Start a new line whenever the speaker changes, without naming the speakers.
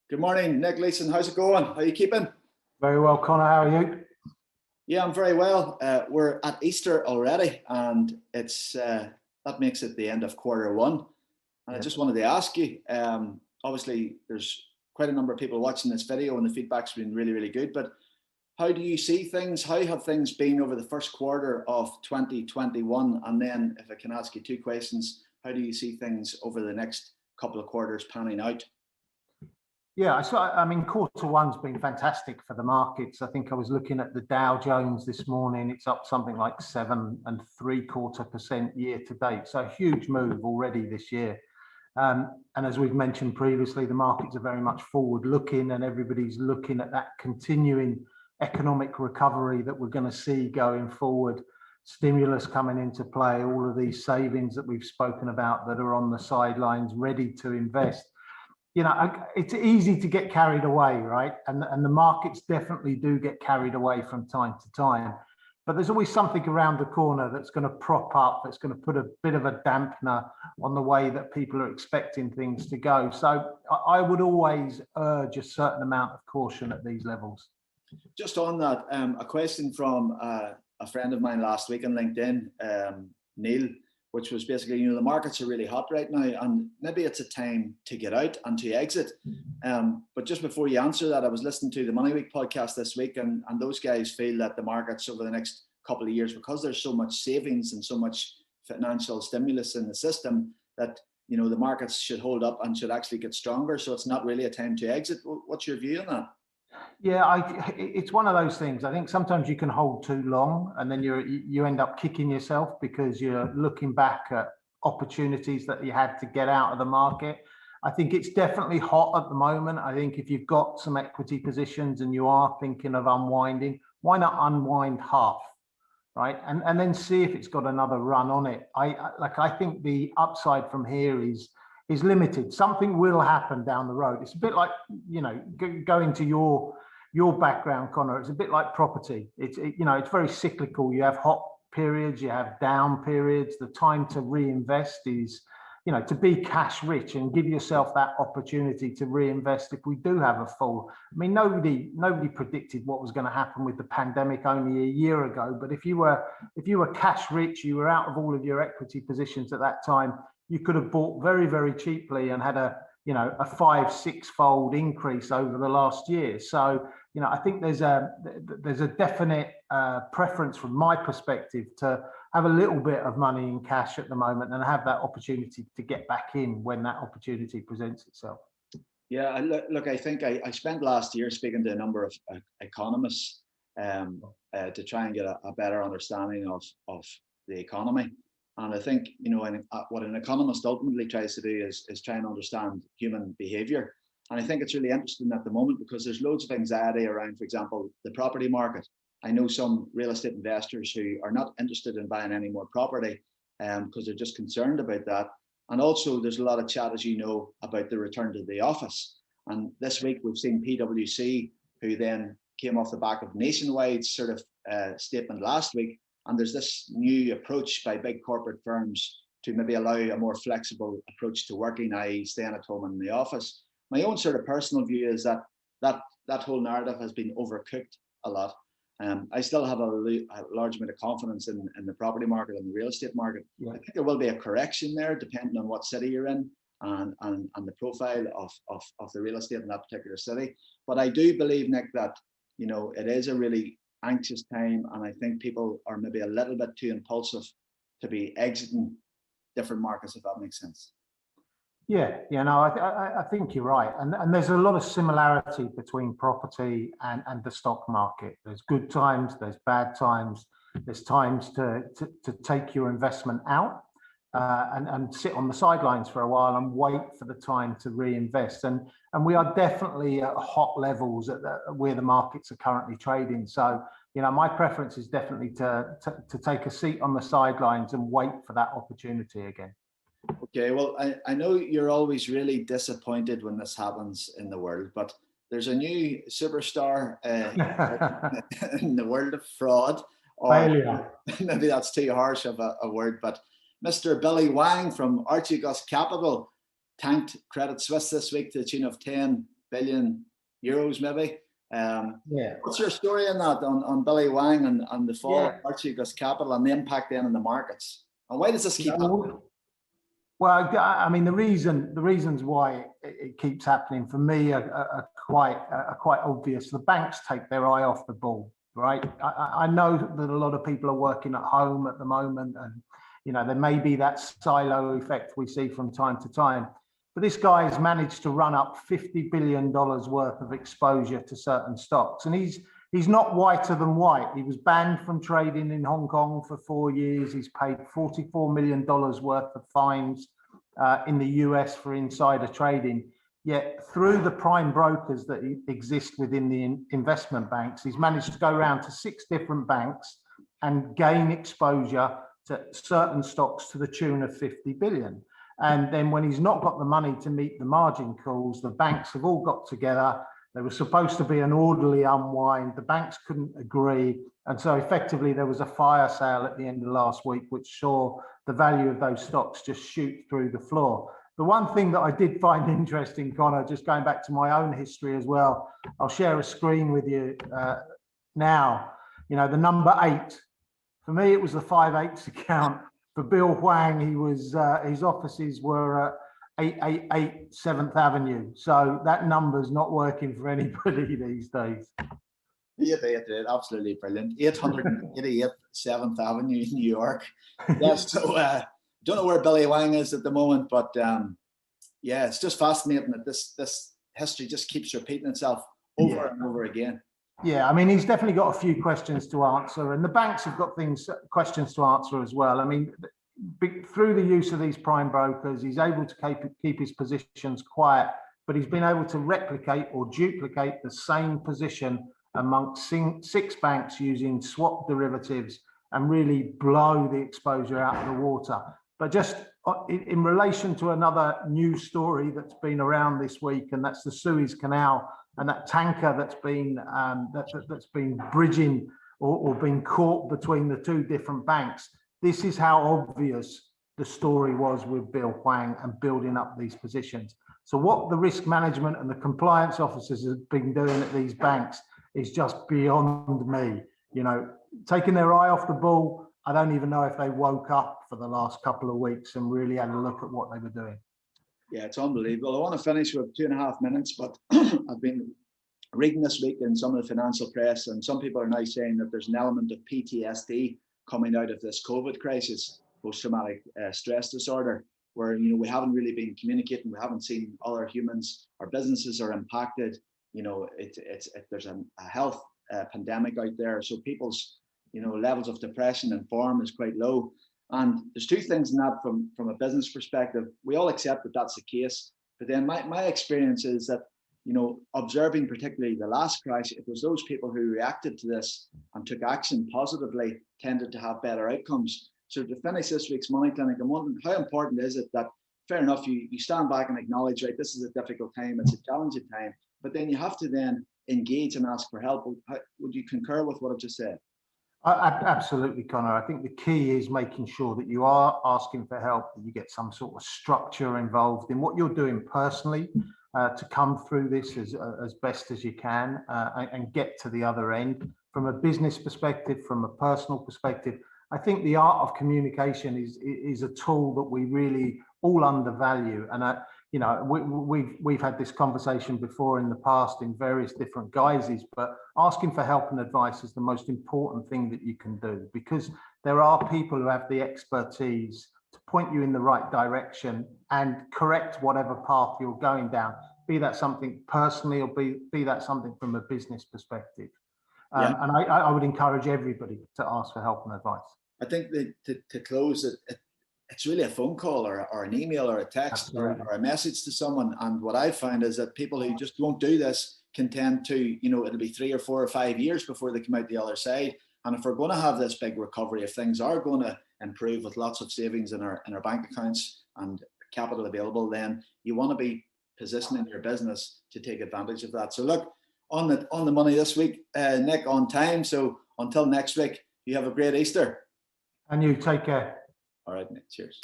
Good morning, Nick, Leeson. How's it going? How are you keeping?
Very well, Conor. How are you?
Yeah, I'm very well. We're at Easter already, and it's that makes it the end of quarter one. And I just wanted to ask you. Obviously, there's quite a number of people watching this video, and the feedback's been really, really good. But how do you see things? How have things been over the first quarter of 2021? And then, if I can ask you two questions, how do you see things over the next couple of quarters panning out?
Yeah, I mean, quarter one's been fantastic for the markets. I think I was looking at the Dow Jones this morning. It's up something like 7.75% year to date. So a huge move already this year. And as we've mentioned previously, the markets are very much forward looking, and everybody's looking at that continuing economic recovery that we're going to see going forward. Stimulus coming into play, all of these savings that we've spoken about that are on the sidelines ready to invest. You know, it's easy to get carried away, right? And the markets definitely do get carried away from time to time. But there's always something around the corner that's going to prop up, that's going to put a bit of a dampener on the way that people are expecting things to go. So I would always urge a certain amount of caution at these levels.
Just on that, a question from a friend of mine last week on LinkedIn, Neil, which was basically, the markets are really hot right now, and maybe it's a time to get out and to exit. But just before you answer that, I was listening to the Money Week podcast this week, and those guys feel that the markets over the next couple of years, because there's so much savings and so much financial stimulus in the system, that the markets should hold up and should actually get stronger. So it's not really a time to exit. What's your view on that?
Yeah, it's one of those things. I think sometimes you can hold too long, and then you end up kicking yourself because you're looking back at opportunities that you had to get out of the market. I think it's definitely hot at the moment. I think if you've got some equity positions and you are thinking of unwinding, why not unwind half, right? And then see if it's got another run on it. I think the upside from here is limited. Something will happen down the road. It's a bit like, going to your background, Conor. It's a bit like property. It's very cyclical. You have hot periods, you have down periods. The time to reinvest is, to be cash rich and give yourself that opportunity to reinvest if we do have a fall. I mean, nobody predicted what was going to happen with the pandemic only a year ago. But if you were cash rich, you were out of all of your equity positions at that time, you could have bought very, very cheaply and had a 5-6 fold increase over the last year. So, I think there's a definite preference from my perspective to have a little bit of money in cash at the moment and have that opportunity to get back in when that opportunity presents itself.
Yeah, look, I think I spent last year speaking to a number of economists to try and get a better understanding of the economy. And I think, what an economist ultimately tries to do is try and understand human behavior. And I think it's really interesting at the moment because there's loads of anxiety around, for example, the property market. I know some real estate investors who are not interested in buying any more property because they're just concerned about that. And also there's a lot of chat, as you know, about the return to the office. And this week we've seen PwC, who then came off the back of Nationwide's sort of statement last week. And there's this new approach by big corporate firms to maybe allow a more flexible approach to working, i.e. staying at home in the office. My own sort of personal view is that whole narrative has been overcooked a lot. I still have a large amount of confidence in the property market and the real estate market. Yeah. I think there will be a correction there depending on what city you're in and the profile of the real estate in that particular city. But I do believe, Nick, that it is a really anxious time, and I think people are maybe a little bit too impulsive to be exiting different markets, if that makes sense.
Yeah, I think you're right, and there's a lot of similarity between property and the stock market. There's good times, there's bad times, there's times to take your investment out and sit on the sidelines for a while and wait for the time to reinvest. And we are definitely at hot levels where the markets are currently trading. So, my preference is definitely to take a seat on the sidelines and wait for that opportunity again.
Okay, well, I know you're always really disappointed when this happens in the world, but there's a new superstar in the world of fraud. Or
failure.
Maybe that's too harsh of a word, but Mr. Billy Wang from Archegos Capital tanked Credit Suisse this week to the tune of $10 billion euros maybe.
Yeah.
What's your story on that, on Billy Wang and the fall of Archie's capital and the impact then in the markets? And why does this keep happening?
Well, I mean, the reasons why it keeps happening for me are quite obvious. The banks take their eye off the ball, right? I know that a lot of people are working at home at the moment, and there may be that silo effect we see from time to time. But this guy has managed to run up $50 billion worth of exposure to certain stocks, and he's not whiter than white. He was banned from trading in Hong Kong for 4 years. He's paid $44 million worth of fines in the US for insider trading. Yet through the prime brokers that exist within the investment banks, he's managed to go around to 6 different banks and gain exposure to certain stocks to the tune of 50 billion. And then when he's not got the money to meet the margin calls, the banks have all got together. There was supposed to be an orderly unwind. The banks couldn't agree. And so effectively there was a fire sale at the end of last week, which saw the value of those stocks just shoot through the floor. The one thing that I did find interesting, Conor, just going back to my own history as well, I'll share a screen with you now. The number 8, for me, it was the 5/8 account. For Bill Hwang, he was his offices were at 888 7th Avenue. So that number's not working for anybody these days.
Yeah, absolutely brilliant. 888 7th Avenue in New York. Yes, so don't know where Billy Wang is at the moment, but yeah, it's just fascinating that this history just keeps repeating itself over and over again.
Yeah, I mean, he's definitely got a few questions to answer, and the banks have got questions to answer as well. I mean, through the use of these prime brokers, he's able to keep his positions quiet, but he's been able to replicate or duplicate the same position amongst 6 banks using swap derivatives and really blow the exposure out of the water. But just in relation to another news story that's been around this week, and that's the Suez Canal and that tanker that's been bridging or been caught between the 2 different banks. This is how obvious the story was with Bill Hwang and building up these positions. So what the risk management and the compliance officers have been doing at these banks is just beyond me. Taking their eye off the ball. I don't even know if they woke up for the last couple of weeks and really had a look at what they were doing. Yeah,
it's unbelievable. I want to finish with 2.5 minutes, but I've been reading this week in some of the financial press, and some people are now saying that there's an element of PTSD coming out of this COVID crisis, post-traumatic stress disorder, where we haven't really been communicating, we haven't seen other humans, our businesses are impacted. There's a health pandemic out there, so people's levels of depression and form is quite low. And there's 2 things in that from a business perspective. We all accept that that's the case, but then my experience is that observing particularly the last crash, it was those people who reacted to this and took action positively tended to have better outcomes. So to finish this week's Money Clinic, I'm wondering, how important is it that, fair enough, you stand back and acknowledge, right, this is a difficult time, it's a challenging time, but then you have to then engage and ask for help. Would you concur with what I've just said?
Absolutely, Conor. I think the key is making sure that you are asking for help, that you get some sort of structure involved in what you're doing personally to come through this as best as you can and get to the other end. From a business perspective, from a personal perspective, I think the art of communication is a tool that we really all undervalue. And we've had this conversation before in the past in various different guises, but asking for help and advice is the most important thing that you can do, because there are people who have the expertise to point you in the right direction and correct whatever path you're going down, be that something personally or be that something from a business perspective. And I would encourage everybody to ask for help and advice.
I think that to close it, it's really a phone call or an email or a text or a message to someone. And what I find is that people who just won't do this can tend to, it'll be 3 or 4 or 5 years before they come out the other side. And if we're going to have this big recovery, if things are going to improve with lots of savings in our bank accounts and capital available, then you want to be positioning your business to take advantage of that. So look, on the money this week, Nick, on time. So until next week, you have a great Easter.
And you take care.
All right, Nick. Cheers.